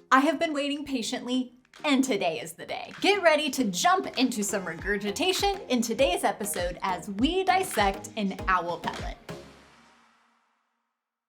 I have been waiting patiently, and today is the day. Get ready to jump into some regurgitation in today's episode as we dissect an owl pellet.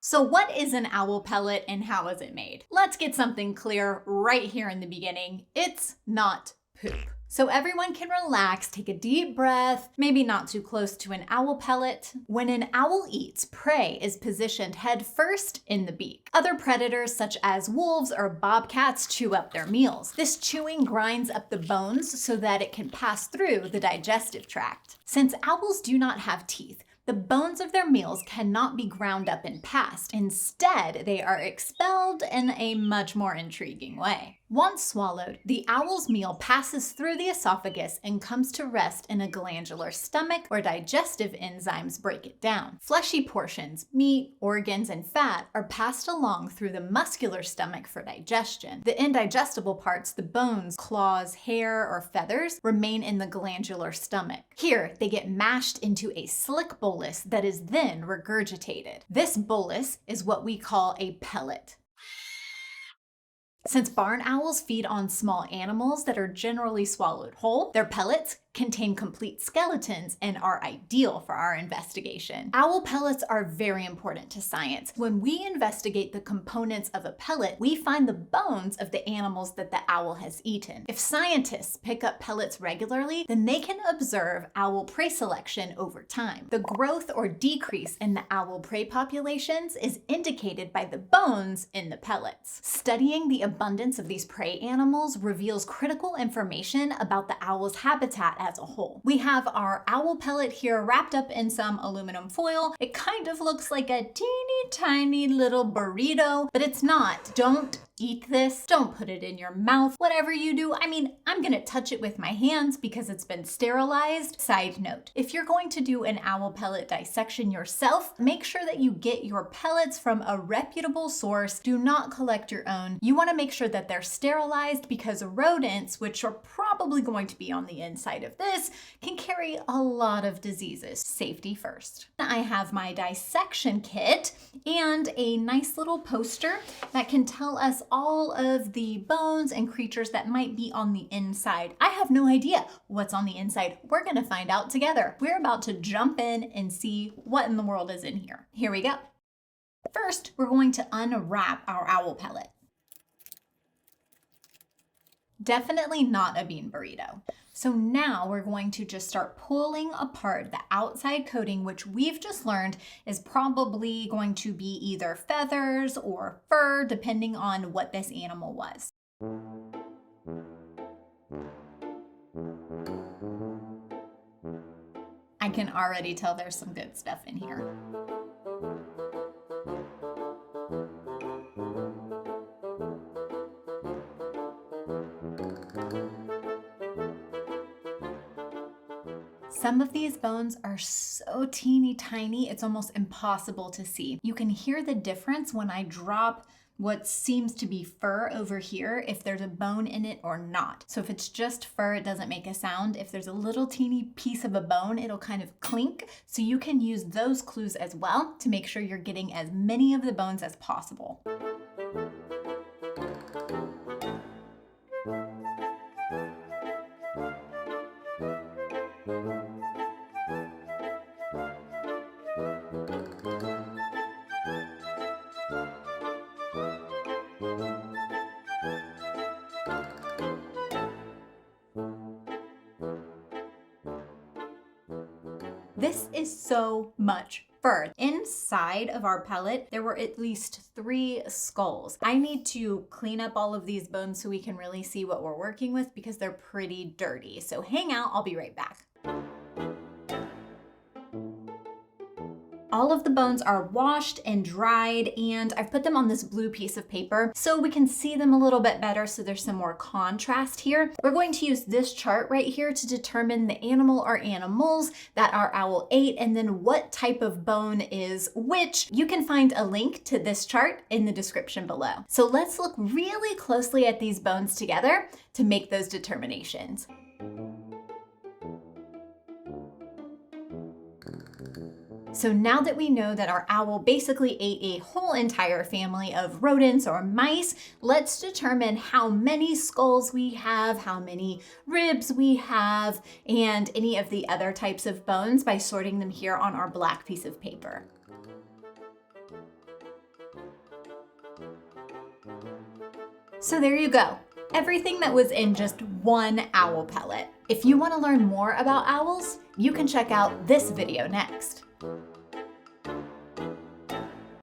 So what is an owl pellet and how is it made? Let's get something clear right here in the beginning. It's not poop. So everyone can relax, take a deep breath, maybe not too close to an owl pellet. When an owl eats, prey is positioned head first in the beak. Other predators such as wolves or bobcats chew up their meals. This chewing grinds up the bones so that it can pass through the digestive tract. Since owls do not have teeth, the bones of their meals cannot be ground up and passed. Instead, they are expelled in a much more intriguing way. Once swallowed, the owl's meal passes through the esophagus and comes to rest in a glandular stomach where digestive enzymes break it down. Fleshy portions, meat, organs, and fat are passed along through the muscular stomach for digestion. The indigestible parts, the bones, claws, hair, or feathers, remain in the glandular stomach. Here, they get mashed into a slick bolus that is then regurgitated. This bolus is what we call a pellet. Since barn owls feed on small animals that are generally swallowed whole, their pellets contain complete skeletons and are ideal for our investigation. Owl pellets are very important to science. When we investigate the components of a pellet, we find the bones of the animals that the owl has eaten. If scientists pick up pellets regularly, then they can observe owl prey selection over time. The growth or decrease in the owl prey populations is indicated by the bones in the pellets. Studying the abundance of these prey animals reveals critical information about the owl's habitat as a whole. We have our owl pellet here wrapped up in some aluminum foil. It kind of looks like a teeny tiny little burrito, but it's not. Don't eat this. Don't put it in your mouth. Whatever you do, I'm gonna touch it with my hands because it's been sterilized. Side note, if you're going to do an owl pellet dissection yourself, make sure that you get your pellets from a reputable source. Do not collect your own. You wanna make sure that they're sterilized because rodents, which are probably going to be on the inside of this, can carry a lot of diseases. Safety first. I have my dissection kit and a nice little poster that can tell us all of the bones and creatures that might be on the inside. I have no idea what's on the inside. We're gonna find out together. We're about to jump in and see what in the world is in here. Here we go. First, we're going to unwrap our owl pellet. Definitely not a bean burrito. So now we're going to just start pulling apart the outside coating, which we've just learned is probably going to be either feathers or fur, depending on what this animal was. I can already tell there's some good stuff in here. Some of these bones are so teeny tiny, it's almost impossible to see. You can hear the difference when I drop what seems to be fur over here, if there's a bone in it or not. So if it's just fur, it doesn't make a sound. If there's a little teeny piece of a bone, it'll kind of clink. So you can use those clues as well to make sure you're getting as many of the bones as possible. This is so much fur. Inside of our pellet, there were at least 3 skulls. I need to clean up all of these bones so we can really see what we're working with because they're pretty dirty. So hang out, I'll be right back. All of the bones are washed and dried, and I've put them on this blue piece of paper so we can see them a little bit better, so there's some more contrast here. We're going to use this chart right here to determine the animal or animals that our owl ate and then what type of bone is which. You can find a link to this chart in the description below. So let's look really closely at these bones together to make those determinations. So now that we know that our owl basically ate a whole entire family of rodents or mice, let's determine how many skulls we have, how many ribs we have, and any of the other types of bones by sorting them here on our black piece of paper. So there you go. Everything that was in just one owl pellet. If you want to learn more about owls, you can check out this video next.